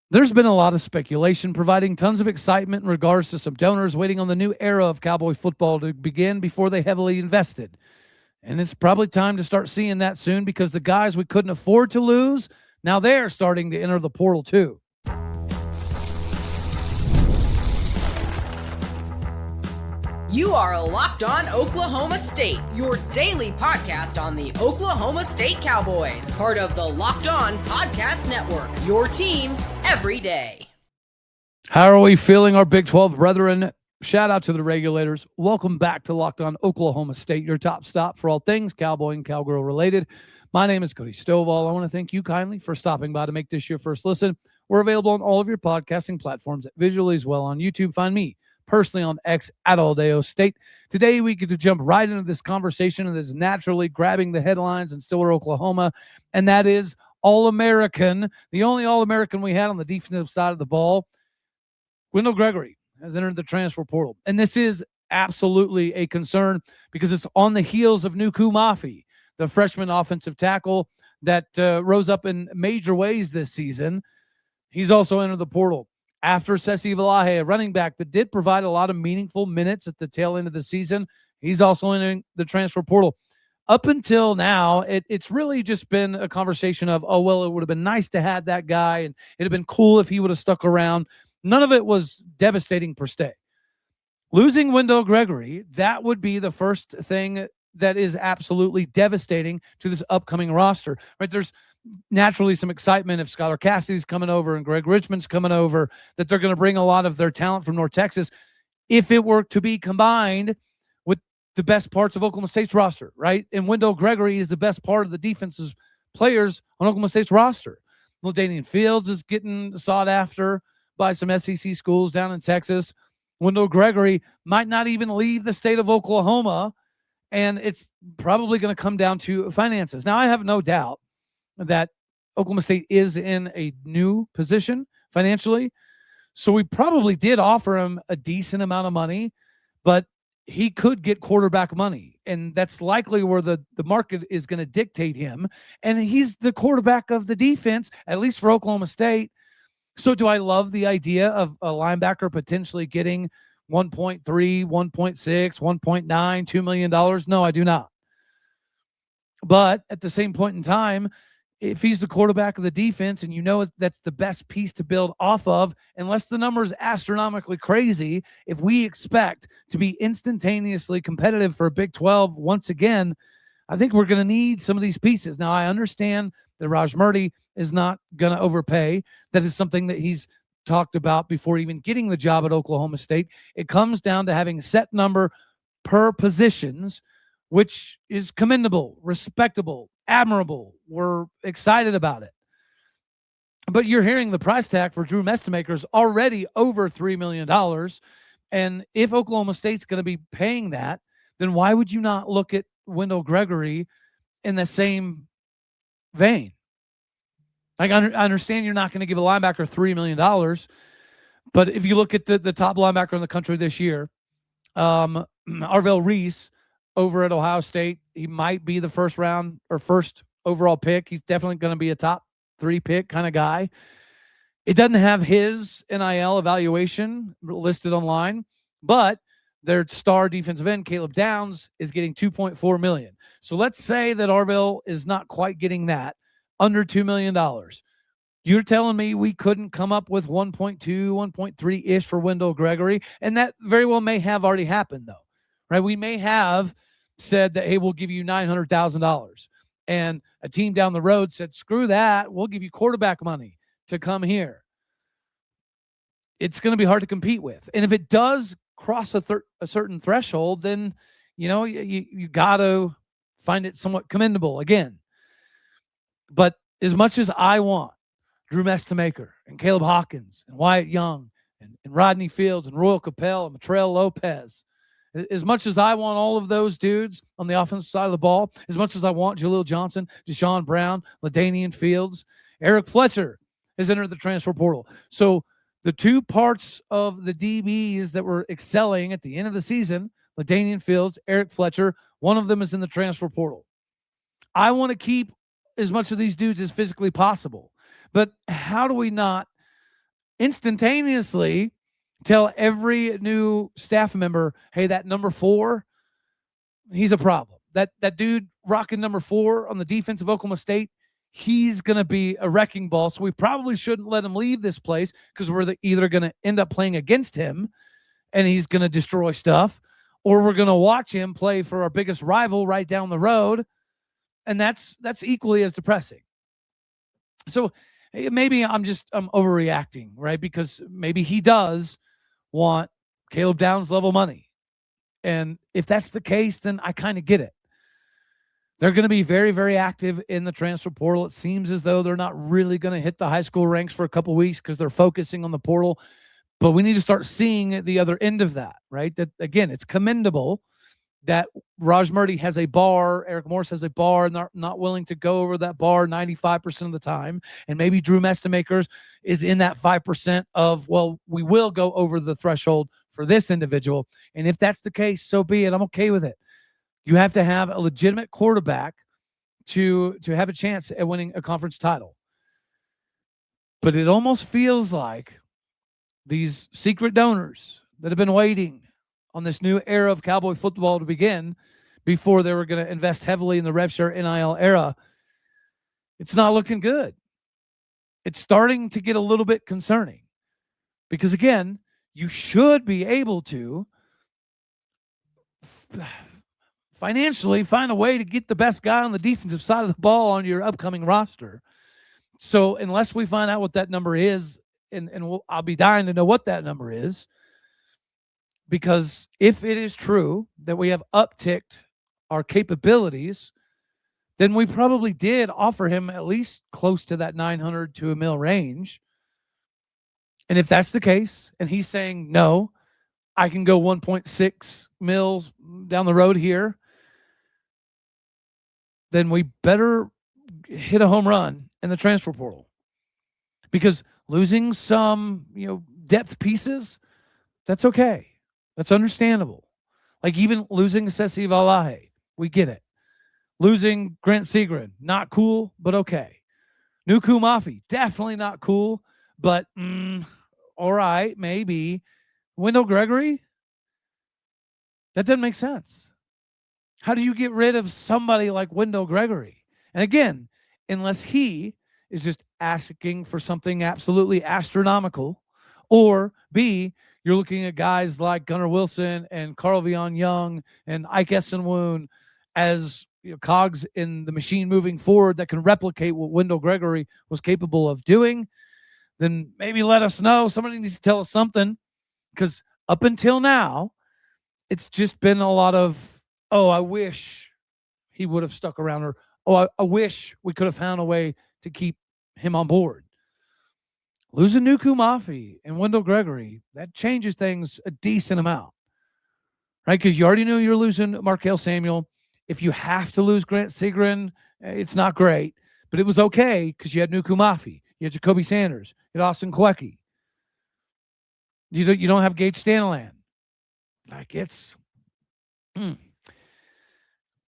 There's been a lot of speculation, providing tons of excitement in regards to some donors waiting on the new era of Cowboy football to begin before they heavily invested. And it's probably time to start seeing that soon because the guys we couldn't afford to lose, now they're starting to enter the portal too. You are Locked On Oklahoma State, your daily podcast on the Oklahoma State Cowboys, part of the Locked On Podcast Network, your team every day. How are we feeling, our Big 12 brethren? Shout out to the regulators. Welcome back to Locked On Oklahoma State, your top stop for all things Cowboy and Cowgirl related. My name is Cody Stovall. I want to thank you kindly for stopping by to make this your first listen. We're available on all of your podcasting platforms, visually as well on YouTube. Find me personally on X at Aldeo State. Today, we get to jump right into this conversation that is naturally grabbing the headlines in Stillwater, Oklahoma, and that is All-American, the only All-American we had on the defensive side of the ball. Wendell Gregory has entered the transfer portal, and this is absolutely a concern because it's on the heels of Nuku Mafi, the freshman offensive tackle that rose up in major ways this season. He's also entered the portal. After Sesi Valahe, a running back that did provide a lot of meaningful minutes at the tail end of the season, he's also in the transfer portal. Up until now, it's really just been a conversation of, oh, well, it would have been nice to have that guy, and it would have been cool if he would have stuck around. None of it was devastating per se. Losing Wendell Gregory, that would be the first thing that is absolutely devastating to this upcoming roster. Right? There's naturally some excitement if Skylar Cassidy's coming over and Greg Richmond's coming over, that they're going to bring a lot of their talent from North Texas if it were to be combined with the best parts of Oklahoma State's roster, right? And Wendell Gregory is the best part of the defensive players on Oklahoma State's roster. LaDainian Fields is getting sought after by some SEC schools down in Texas. Wendell Gregory might not even leave the state of Oklahoma, and it's probably going to come down to finances. Now, I have no doubt that Oklahoma State is in a new position financially. So we probably did offer him a decent amount of money, but he could get quarterback money. And that's likely where the market is going to dictate him. And he's the quarterback of the defense, at least for Oklahoma State. So do I love the idea of a linebacker potentially getting 1.3, 1.6, 1.9, $2 million? No, I do not. But at the same point in time, if he's the quarterback of the defense and you know that's the best piece to build off of, unless the number is astronomically crazy, if we expect to be instantaneously competitive for a Big 12 once again, I think we're going to need some of these pieces. Now, I understand that Raj Murdy is not going to overpay. That is something that he's talked about before even getting the job at Oklahoma State. It comes down to having a set number per positions, which is commendable, respectable, admirable. We're excited about it. But you're hearing the price tag for Drew Mestemaker is already over $3 million. And if Oklahoma State's going to be paying that, then why would you not look at Wendell Gregory in the same vein? Like, I understand you're not going to give a linebacker $3 million, but if you look at the top linebacker in the country this year, Arvell Reese over at Ohio State, he might be the first round or first overall pick. He's definitely going to be a top 3 pick kind of guy. It doesn't have his NIL evaluation listed online, but their star defensive end, Caleb Downs, is getting $2.4 million. So let's say that Arvell is not quite getting that, under $2 million. You're telling me we couldn't come up with 1.2, 1.3-ish for Wendell Gregory? And that very well may have already happened, though, right? We may have said that, hey, we'll give you $900,000. And a team down the road said, screw that. We'll give you quarterback money to come here. It's going to be hard to compete with. And if it does cross a certain threshold, then, you got to find it somewhat commendable again. But as much as I want Drew Mestemaker and Caleb Hawkins and Wyatt Young and Rodney Fields and Royal Capel and Matrell Lopez, as much as I want all of those dudes on the offensive side of the ball, as much as I want Jaleel Johnson, Deshaun Brown, LaDainian Fields, Eric Fletcher has entered the transfer portal. So the two parts of the DBs that were excelling at the end of the season, LaDainian Fields, Eric Fletcher, one of them is in the transfer portal. I want to keep as much of these dudes as physically possible. But how do we not instantaneously tell every new staff member, hey, that number 4, he's a problem. That dude rocking number 4 on the defense of Oklahoma State, he's going to be a wrecking ball. So we probably shouldn't let him leave this place because we're either going to end up playing against him and he's going to destroy stuff, or we're going to watch him play for our biggest rival right down the road. And that's equally as depressing. So maybe I'm overreacting, right? Because maybe he does want Caleb Downs level money. And if that's the case, then I kind of get it. They're going to be very, very active in the transfer portal. It seems as though they're not really going to hit the high school ranks for a couple of weeks because they're focusing on the portal. But we need to start seeing the other end of that, right? That, again, it's commendable that Raj Murdy has a bar, Eric Morris has a bar, and not willing to go over that bar 95% of the time. And maybe Drew Mestemakers is in that 5% of, well, we will go over the threshold for this individual. And if that's the case, so be it. I'm okay with it. You have to have a legitimate quarterback to have a chance at winning a conference title. But it almost feels like these secret donors that have been waiting on this new era of Cowboy football to begin before they were going to invest heavily in the rev share NIL era, it's not looking good. It's starting to get a little bit concerning because, again, you should be able to financially find a way to get the best guy on the defensive side of the ball on your upcoming roster. So unless we find out what that number is, and I'll be dying to know what that number is, because if it is true that we have upticked our capabilities, then we probably did offer him at least close to that 900 to $1 million range. And if that's the case, and he's saying, no, I can go 1.6 mils down the road here, then we better hit a home run in the transfer portal. Because losing some, depth pieces, that's okay. That's understandable. Like even losing Sessi Valahe, we get it. Losing Grant Segrin, not cool, but okay. Nuku Mafi, definitely not cool, but all right, maybe. Wendell Gregory, that doesn't make sense. How do you get rid of somebody like Wendell Gregory? And again, unless he is just asking for something absolutely astronomical, or B, you're looking at guys like Gunnar Wilson and Carl Vion Young and Ike Essenwoon as cogs in the machine moving forward that can replicate what Wendell Gregory was capable of doing, then maybe let us know. Somebody needs to tell us something, because up until now, it's just been a lot of, oh, I wish he would have stuck around, or, oh, I wish we could have found a way to keep him on board. Losing Nuku Mafi and Wendell Gregory, that changes things a decent amount, right? Because you already knew you were losing Markel Samuel. If you have to lose Grant Segrin, it's not great, but it was okay because you had Nuku Mafi, you had Jacoby Sanders, you had Austin Kweki. You don't have Gage Staniland. Like it's,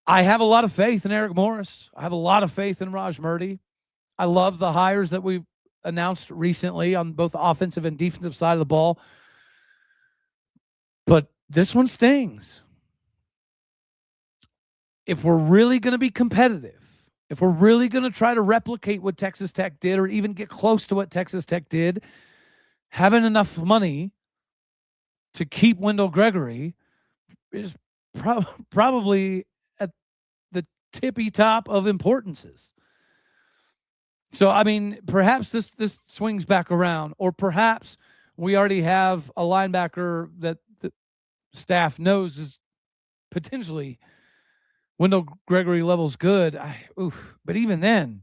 I have a lot of faith in Eric Morris. I have a lot of faith in Raj Murdy. I love the hires that we've announced recently on both the offensive and defensive side of the ball. But this one stings. If we're really going to be competitive, if we're really going to try to replicate what Texas Tech did, or even get close to what Texas Tech did, having enough money to keep Wendell Gregory is probably at the tippy top of importances. So, I mean, perhaps this swings back around, or perhaps we already have a linebacker that the staff knows is potentially Wendell Gregory levels good. But even then,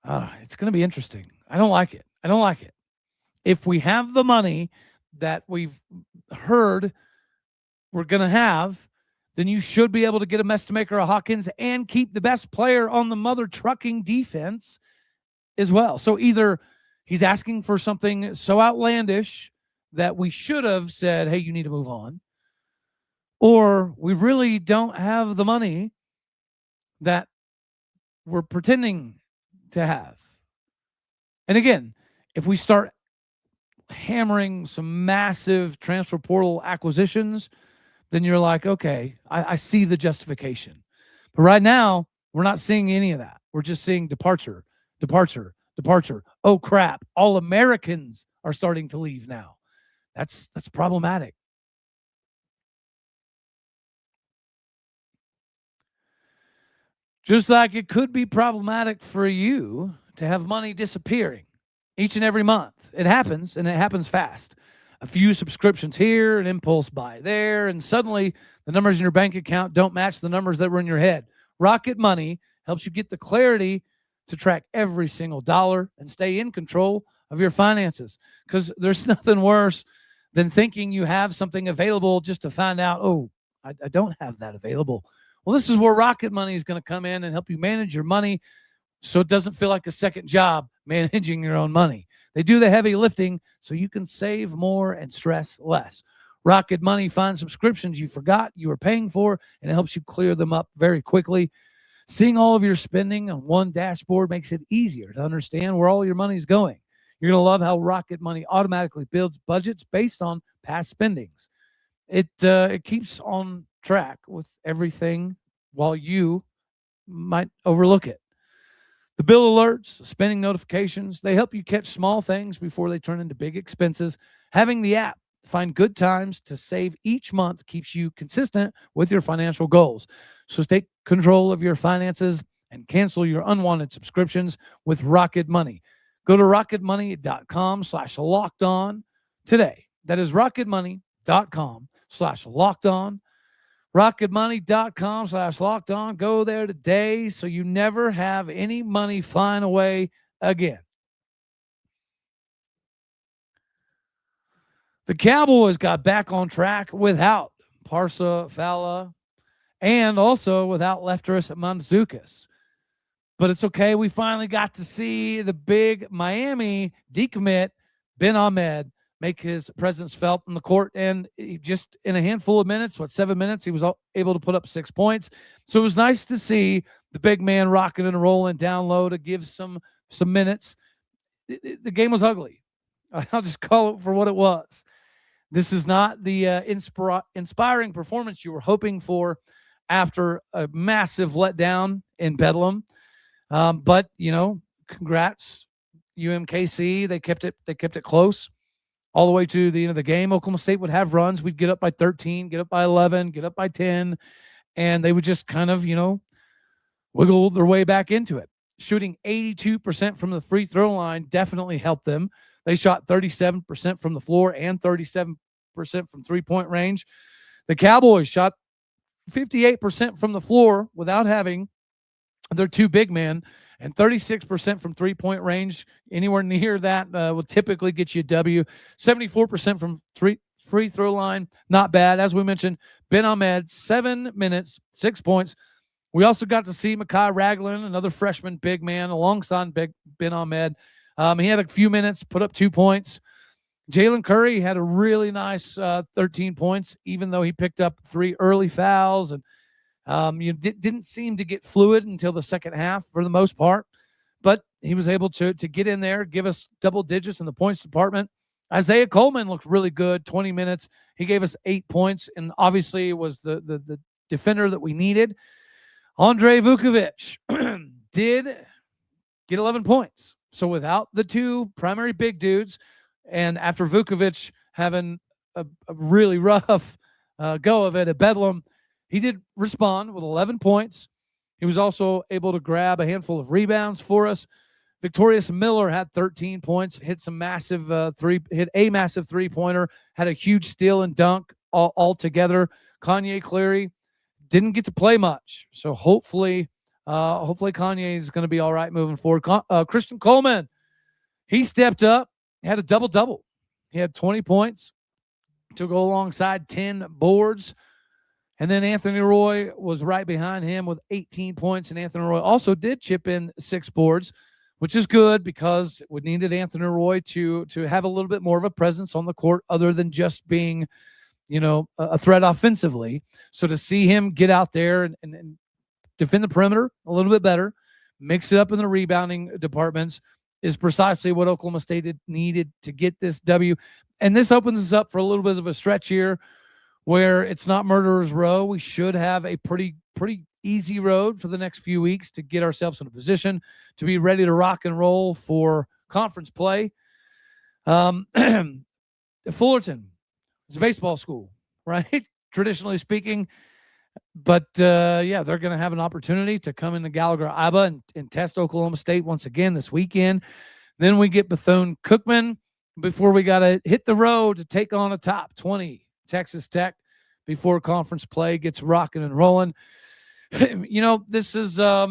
it's going to be interesting. I don't like it. If we have the money that we've heard we're going to have, then you should be able to get a Mestamaker, a Hawkins, and keep the best player on the mother trucking defense as well. So either he's asking for something so outlandish that we should have said, hey, you need to move on, or we really don't have the money that we're pretending to have. And again, if we start hammering some massive transfer portal acquisitions, then you're like, okay, I see the justification. But right now, we're not seeing any of that. We're just seeing departure. Oh, crap. All Americans are starting to leave now. That's problematic. Just like it could be problematic for you to have money disappearing each and every month. It happens, and it happens fast. A few subscriptions here, an impulse buy there, and suddenly the numbers in your bank account don't match the numbers that were in your head. Rocket Money helps you get the clarity to track every single dollar and stay in control of your finances, because there's nothing worse than thinking you have something available just to find out, oh, I don't have that available. Well, this is where Rocket Money is going to come in and help you manage your money so it doesn't feel like a second job managing your own money. They do the heavy lifting so you can save more and stress less. Rocket Money finds subscriptions you forgot you were paying for, and it helps you clear them up very quickly. Seeing all of your spending on one dashboard makes it easier to understand where all your money is going. You're going to love how Rocket Money automatically builds budgets based on past spendings. It keeps on track with everything while you might overlook it. The bill alerts, spending notifications, they help you catch small things before they turn into big expenses. Having the app find good times to save each month keeps you consistent with your financial goals. So take control of your finances and cancel your unwanted subscriptions with Rocket Money. Go to rocketmoney.com/lockedon today. That is rocketmoney.com/lockedon. rocketmoney.com/lockedon. Go there today so you never have any money flying away again. The Cowboys got back on track without Parsa Fala and also without Lefteris Mantzoukas. But it's okay. We finally got to see the big Miami decommit, Ben Ahmed, make his presence felt in the court. And he just in a handful of minutes, 7 minutes, he was able to put up 6 points. So it was nice to see the big man rocking and rolling down low to give some minutes. The game was ugly. I'll just call it for what it was. This is not the inspiring performance you were hoping for after a massive letdown in Bedlam. But, congrats, UMKC. They kept it close all the way to the end of the game. Oklahoma State would have runs. We'd get up by 13, get up by 11, get up by 10, and they would just kind of, wiggle their way back into it. Shooting 82% from the free throw line definitely helped them. They shot 37% from the floor and 37% from three-point range. The Cowboys shot 58% from the floor without having their two big men, and 36% from three-point range. Anywhere near that will typically get you a W. 74% from free throw line, not bad. As we mentioned, Ben Ahmed, 7 minutes, 6 points. We also got to see Mekhi Ragland, another freshman big man, alongside Ben Ahmed. He had a few minutes, put up 2 points. Jalen Curry had a really nice 13 points, even though he picked up 3 early fouls, and didn't seem to get fluid until the second half for the most part. But he was able to get in there, give us double digits in the points department. Isaiah Coleman looked really good, 20 minutes. He gave us 8 points, and obviously was the defender that we needed. Andre Vukovic did get 11 points. So without the two primary big dudes, and after Vukovic having a really rough go of it at Bedlam, he did respond with 11 points. He was also able to grab a handful of rebounds for us. Victorious Miller had 13 points, hit a massive three-pointer, had a huge steal and dunk all together. Kanye Cleary didn't get to play much, so hopefully Kanye is going to be all right moving forward. Christian Coleman, he stepped up, had a double-double. He had 20 points to go alongside 10 boards. And then Anthony Roy was right behind him with 18 points, and Anthony Roy also did chip in 6 boards, which is good because we needed Anthony Roy to have a little bit more of a presence on the court other than just being, a threat offensively. So to see him get out there and defend the perimeter a little bit better, mix it up in the rebounding departments is precisely what Oklahoma State needed to get this W. And this opens us up for a little bit of a stretch here where it's not murderer's row. We should have a pretty easy road for the next few weeks to get ourselves in a position to be ready to rock and roll for conference play. Fullerton is a baseball school, right? Traditionally speaking. But, they're going to have an opportunity to come into Gallagher-Iba and test Oklahoma State once again this weekend. Then we get Bethune-Cookman before we got to hit the road to take on a top 20 Texas Tech before conference play gets rocking and rolling. This is, I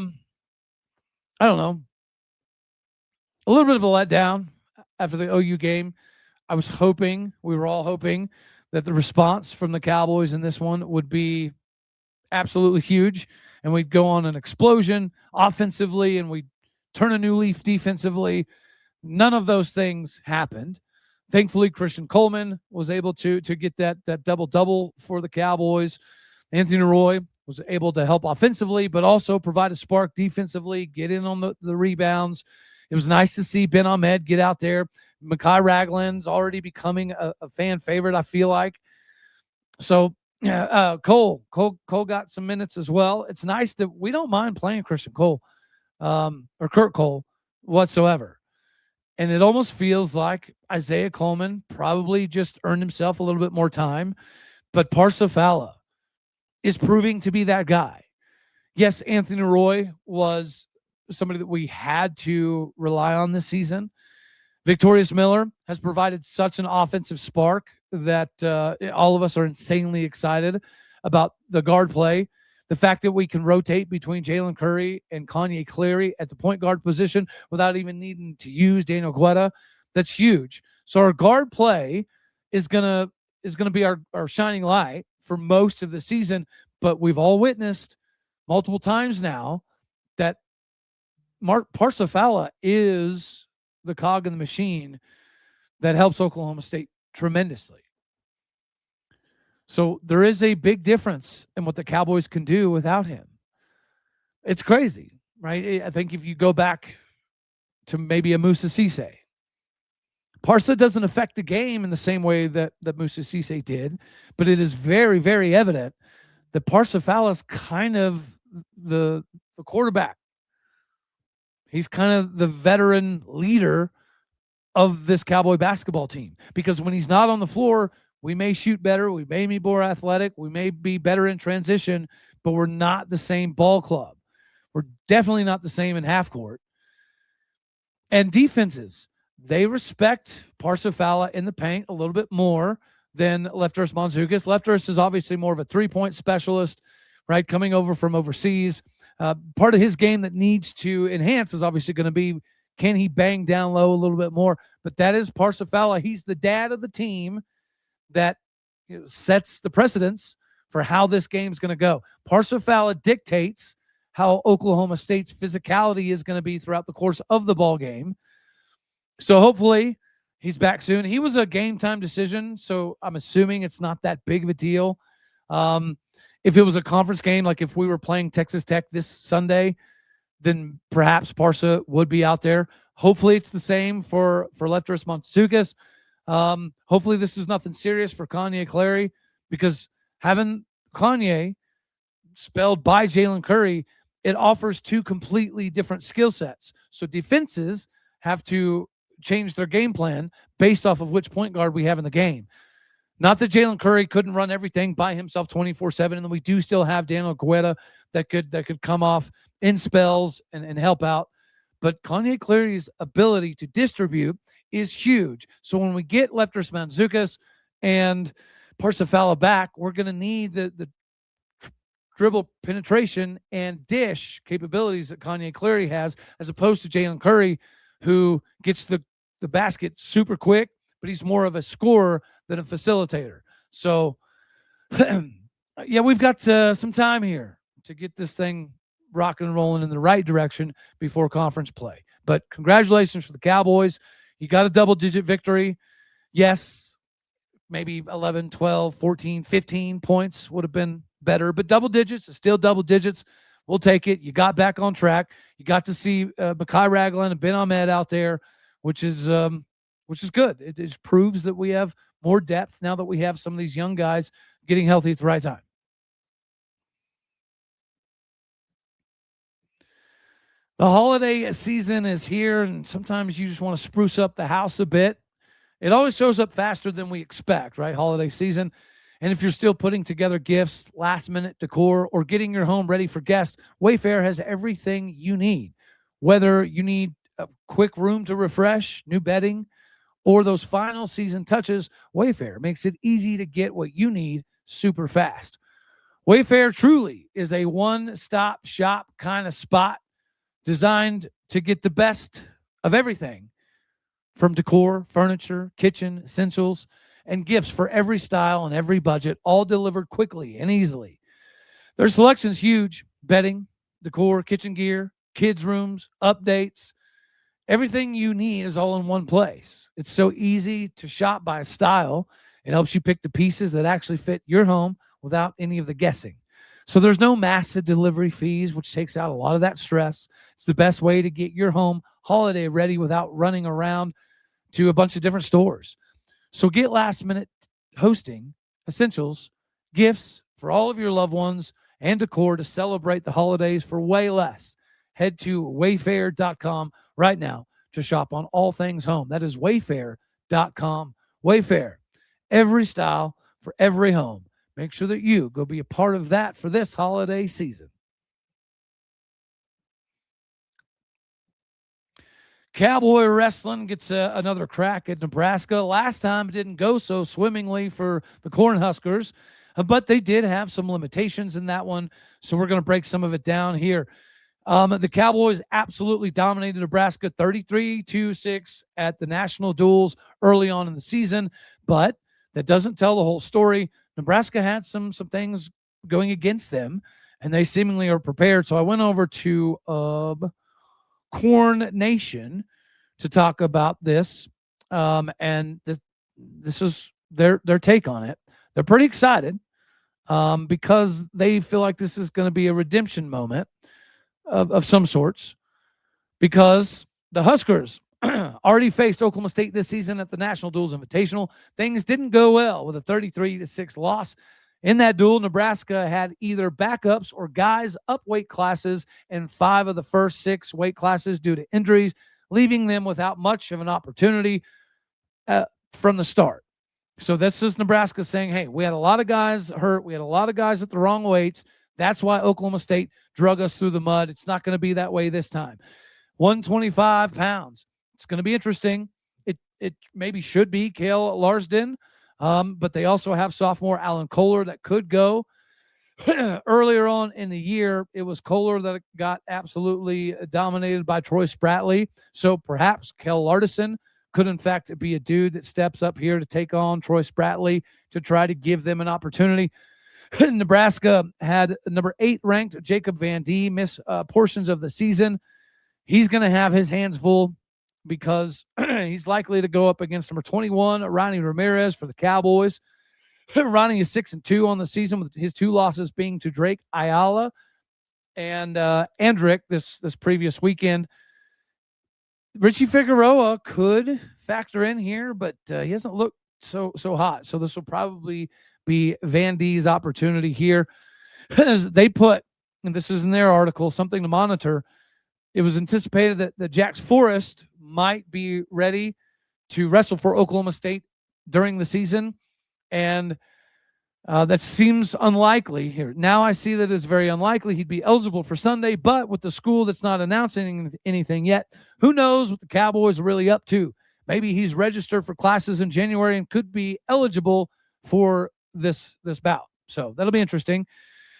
don't know, a little bit of a letdown after the OU game. We were all hoping that the response from the Cowboys in this one would be absolutely huge, and we'd go on an explosion offensively, and we'd turn a new leaf defensively. None of those things happened. Thankfully, Christian Coleman was able to get that double-double for the Cowboys. Anthony Roy was able to help offensively, but also provide a spark defensively, get in on the rebounds. It was nice to see Ben Ahmed get out there. Mekhi Ragland's already becoming a fan favorite, I feel like. So, Cole got some minutes as well. It's nice that we don't mind playing Christian Cole or Kurt Cole whatsoever. And it almost feels like Isaiah Coleman probably just earned himself a little bit more time. But Parsifala is proving to be that guy. Yes, Anthony Roy was somebody that we had to rely on this season. Victorious Miller has provided such an offensive spark that all of us are insanely excited about the guard play. The fact that we can rotate between Jalen Curry and Kanye Cleary at the point guard position without even needing to use Daniel Guetta, that's huge. So our guard play is gonna be our shining light for most of the season. But we've all witnessed multiple times now that Mark Parsifala is the cog in the machine that helps Oklahoma State tremendously. So there is a big difference in what the Cowboys can do without him. It's crazy, right? I think if you go back to maybe a Musa Cisse, Parsa doesn't affect the game in the same way that Musa Cisse did, but it is very, very evident that Parsifala is kind of the quarterback. He's kind of the veteran leader of this Cowboy basketball team, because when he's not on the floor, we may shoot better, we may be more athletic, we may be better in transition, but we're not the same ball club. We're definitely not the same in half court. And defenses, they respect Parsifala in the paint a little bit more than Lefteris Monzoukas. Lefteris is obviously more of a three-point specialist, right, coming over from overseas. Part of his game that needs to enhance is obviously going to be, can he bang down low a little bit more? But that is Parsifala. He's the dad of the team that sets the precedence for how this game's going to go. Parsifala dictates how Oklahoma State's physicality is going to be throughout the course of the ball game. So hopefully he's back soon. He was a game time decision, so I'm assuming it's not that big of a deal. If it was a conference game, like if we were playing Texas Tech this Sunday, then perhaps Parsa would be out there. Hopefully it's the same for Lefteris Monzoukas. Hopefully this is nothing serious for Kanye Cleary, because having Kanye spelled by Jalen Curry, it offers two completely different skill sets. So defenses have to change their game plan based off of which point guard we have in the game. Not that Jalen Curry couldn't run everything by himself 24/7, and then we do still have Daniel Guetta that could come off in spells and help out. But Kanye Cleary's ability to distribute is huge. So when we get Lefteris Monzoukas and Parsifala back, we're going to need the dribble penetration and dish capabilities that Kanye Cleary has, as opposed to Jalen Curry, who gets the basket super quick, but he's more of a scorer than a facilitator. So, yeah, we've got some time here to get this thing rocking and rolling in the right direction before conference play. But congratulations for the Cowboys. You got a double-digit victory. Yes, maybe 11, 12, 14, 15 points would have been better, but double digits is still double digits. we'll take it. You got back on track. You got to see Mekhi Ragland and Ben Ahmed out there, which is good. It just proves that we have more depth now that we have some of these young guys getting healthy at the right time. The holiday season is here, and sometimes you just want to spruce up the house a bit. It always shows up faster than we expect, right? Holiday season. And if you're still putting together gifts, last-minute decor, or getting your home ready for guests, Wayfair has everything you need. Whether you need a quick room to refresh, new bedding, or those final season touches, Wayfair makes it easy to get what you need super fast. Wayfair truly is a one-stop shop kind of spot designed to get the best of everything from decor, furniture, kitchen, essentials, and gifts for every style and every budget, all delivered quickly and easily. Their selection's huge: bedding, decor, kitchen gear, kids' rooms, updates. Everything you need is all in one place. It's so easy to shop by style. It helps you pick the pieces that actually fit your home without any of the guessing. So there's no massive delivery fees, which takes out a lot of that stress. It's the best way to get your home holiday ready without running around to a bunch of different stores. So get last-minute hosting, essentials, gifts for all of your loved ones, and decor to celebrate the holidays for way less. Head to Wayfair.com right now to shop on all things home. That is Wayfair.com. Wayfair, every style for every home. Make sure that you go be a part of that for this holiday season. Cowboy wrestling gets another crack at Nebraska. Last time it didn't go so swimmingly for the Cornhuskers, but they did have some limitations in that one, so we're going to break some of it down here. The Cowboys absolutely dominated Nebraska 33-6 at the national duels early on in the season, but that doesn't tell the whole story. Nebraska had some things going against them, and they seemingly are prepared. So I went over to Corn Nation to talk about this, and this is their take on it. They're pretty excited because they feel like this is going to be a redemption moment of some sorts, because the Huskers already faced Oklahoma State this season at the National Duels Invitational. Things didn't go well with a 33-6 loss. In that duel, Nebraska had either backups or guys up weight classes in 5 of the first 6 weight classes due to injuries, leaving them without much of an opportunity from the start. So this is Nebraska saying, hey, we had a lot of guys hurt. We had a lot of guys at the wrong weights. That's why Oklahoma State drug us through the mud. It's not going to be that way this time. 125 pounds. It's going to be interesting. It maybe should be Cale Larsden, but they also have sophomore Alan Kohler that could go. Earlier on in the year, it was Kohler that got absolutely dominated by Troy Spratley. So perhaps Cale Larsden could, in fact, be a dude that steps up here to take on Troy Spratley to try to give them an opportunity. Nebraska had number 8 ranked Jacob Van Dee miss portions of the season. He's going to have his hands full because he's likely to go up against number 21, Ronnie Ramirez for the Cowboys. Ronnie is 6-2 on the season, with his 2 losses being to Drake Ayala and Andrick this previous weekend. Richie Figueroa could factor in here, but he hasn't looked so hot. So this will probably be Van Dee's opportunity here. As they put, and this is in their article, something to monitor. It was anticipated that Jax Forrest might be ready to wrestle for Oklahoma State during the season, and that seems unlikely here. Now I see that it's very unlikely he'd be eligible for Sunday, but with the school that's not announcing anything yet, who knows what the Cowboys are really up to. Maybe he's registered for classes in January and could be eligible for this bout. So that'll be interesting.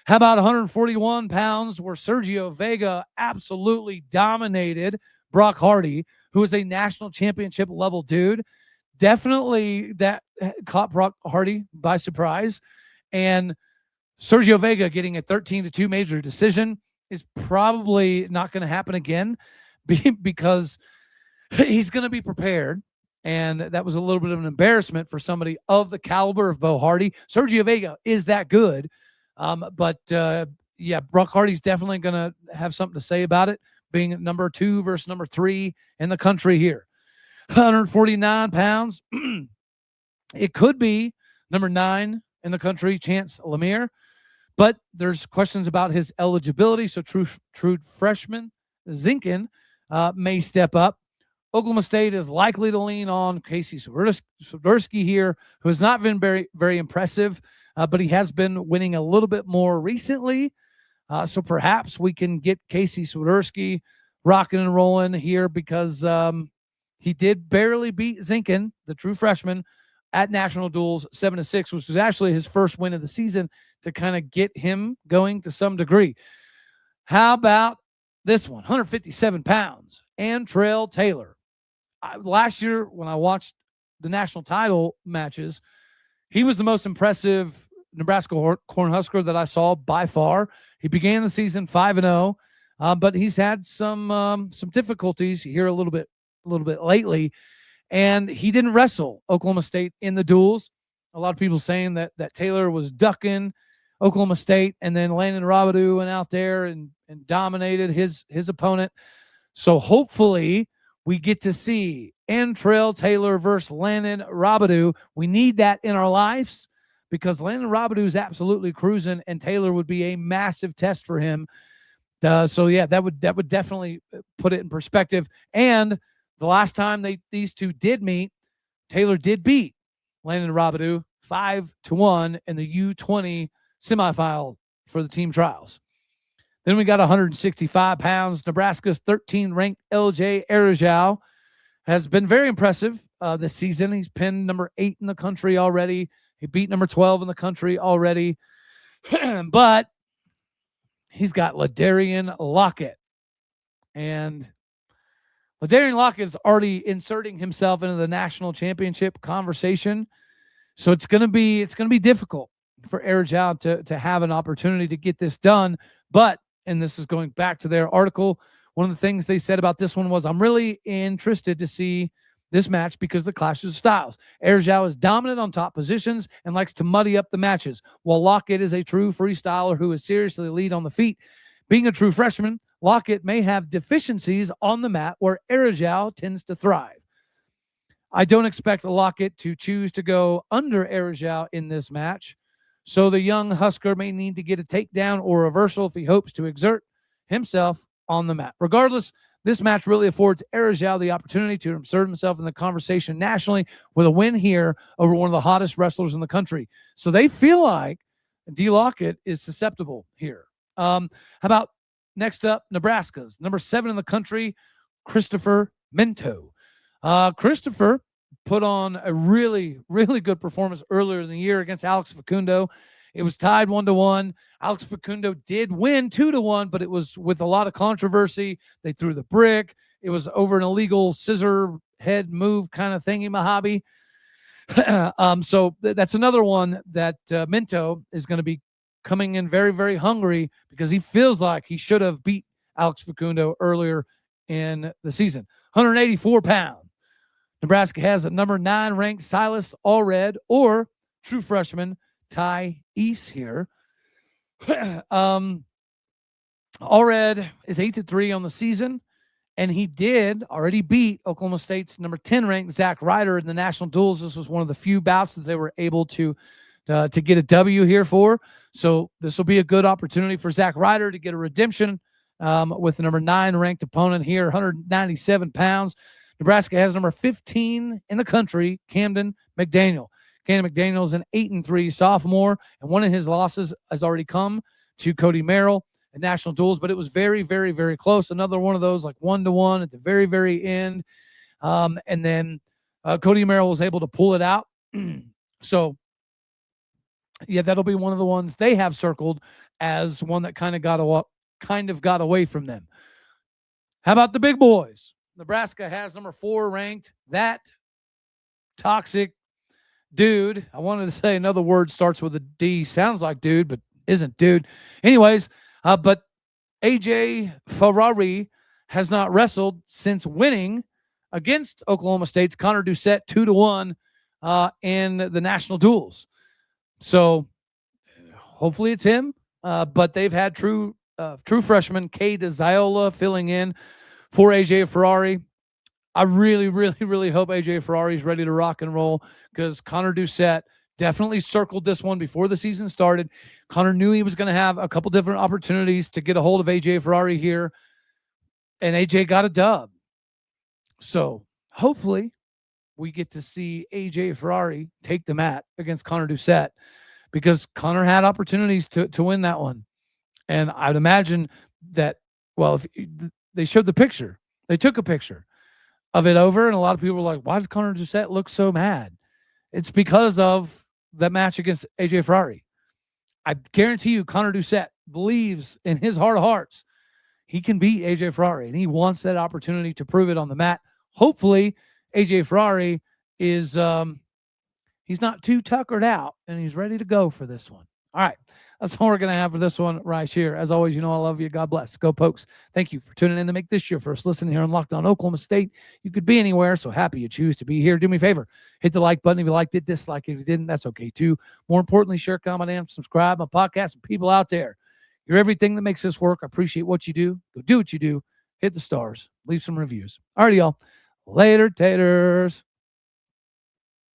How about 141 pounds, where Sergio Vega absolutely dominated Brock Hardy, who is a national championship level dude. Definitely that caught Brock Hardy by surprise. And Sergio Vega getting a 13-2 major decision is probably not going to happen again because he's going to be prepared. And that was a little bit of an embarrassment for somebody of the caliber of Bo Hardy. Sergio Vega is that good. But yeah, Brock Hardy's definitely going to have something to say about it, being number 2 versus number 3 in the country here. 149 pounds. It could be number 9 in the country, Chance Lemire, but there's questions about his eligibility. So true freshman Zinkin may step up. Oklahoma State is likely to lean on Casey Swiderski here, who has not been very, very impressive, but he has been winning a little bit more recently. So perhaps we can get Casey Swiderski rocking and rolling here because he did barely beat Zinkin, the true freshman, at national duels 7-6, which was actually his first win of the season to kind of get him going to some degree. How about this one? 157 pounds, Antrell Taylor. Last year, when I watched the national title matches, he was the most impressive Nebraska Cornhusker that I saw by far. He began the season 5-0, but he's had some difficulties here a little bit lately, and he didn't wrestle Oklahoma State in the duels. A lot of people saying that Taylor was ducking Oklahoma State, and then Landon Robidoux went out there and dominated his opponent. So hopefully we get to see Antrell Taylor versus Landon Robidoux. We need that in our lives because Landon Robidoux is absolutely cruising, and Taylor would be a massive test for him. So yeah, that would definitely put it in perspective. And the last time these two did meet, Taylor did beat Landon Robidoux 5-1 in the U20 semifinal for the team trials. Then we got 165 pounds. Nebraska's 13th-ranked LJ Arajau has been very impressive this season. He's pinned number 8 in the country already. He beat number 12 in the country already. But he's got Ladarian Lockett. And Ladarian Lockett is already inserting himself into the national championship conversation. So it's going to be difficult for Arajau to have an opportunity to get this done. But, and this is going back to their article, one of the things they said about this one was, I'm really interested to see this match because the clashes of styles. Arajau is dominant on top positions and likes to muddy up the matches, while Lockett is a true freestyler who is seriously lead on the feet. Being a true freshman, Lockett may have deficiencies on the mat where Arajau tends to thrive. I don't expect Lockett to choose to go under Arajau in this match, so the young Husker may need to get a takedown or reversal if he hopes to exert himself on the mat. Regardless, this match really affords Arajau the opportunity to insert himself in the conversation nationally with a win here over one of the hottest wrestlers in the country. So they feel like D. Lockett is susceptible here. How about next up, Nebraska's number 7 in the country, Christopher Minto. Christopher put on a really, really good performance earlier in the year against Alex Facundo. It was tied 1-1. Alex Facundo did win 2-1, but it was with a lot of controversy. They threw the brick. It was over an illegal scissor head move kind of thingy, Mahabi. So that's another one that Minto is going to be coming in very, very hungry because he feels like he should have beat Alex Facundo earlier in the season. 184 pounds. Nebraska has a number 9 ranked Silas Allred or true freshman Ty East here. Allred is 8-3 on the season, and he did already beat Oklahoma State's number 10 ranked Zach Ryder in the national duels. This was one of the few bouts that they were able to get a W here for. So this will be a good opportunity for Zach Ryder to get a redemption with the number 9 ranked opponent here, 197 pounds. Nebraska has number 15 in the country, Camden McDaniel. Camden McDaniel is an 8-3 sophomore, and one of his losses has already come to Cody Merrill at national duels, but it was very, very, very close. Another one of those, like 1-1 at the very, very end. And then Cody Merrill was able to pull it out. So, yeah, that'll be one of the ones they have circled as one that kind of got away from them. How about the big boys? Nebraska has number 4 ranked. That toxic dude. I wanted to say another word starts with a D. Sounds like dude, but isn't dude. Anyways, but AJ Ferrari has not wrestled since winning against Oklahoma State's Connor Doucette 2-1 in the national duels. So hopefully it's him. but they've had true freshman Cade Ziola filling in for AJ Ferrari. I really, really, really hope AJ Ferrari is ready to rock and roll, because Connor Doucette definitely circled this one before the season started. Connor knew he was going to have a couple different opportunities to get a hold of AJ Ferrari here, and AJ got a dub. So hopefully we get to see AJ Ferrari take the mat against Connor Doucette, because Connor had opportunities to win that one. And I'd imagine that, well, if they showed the picture, they took a picture of it over, and a lot of people were like, why does Connor Doucette look so mad? It's because of that match against AJ Ferrari. I guarantee you Connor Doucette believes in his heart of hearts he can beat AJ Ferrari, and he wants that opportunity to prove it on the mat. Hopefully AJ Ferrari is he's not too tuckered out, and he's ready to go for this one. All right. That's all we're going to have for this one right here. As always, you know I love you. God bless. Go Pokes. Thank you for tuning in to make this your first listen here on Locked On Oklahoma State. You could be anywhere, so happy you choose to be here. Do me a favor. Hit the like button if you liked it. Dislike it if you didn't. That's okay, too. More importantly, share, comment, and subscribe. My podcast and people out there. You're everything that makes this work. I appreciate what you do. Go do what you do. Hit the stars. Leave some reviews. All right, y'all. Later, taters.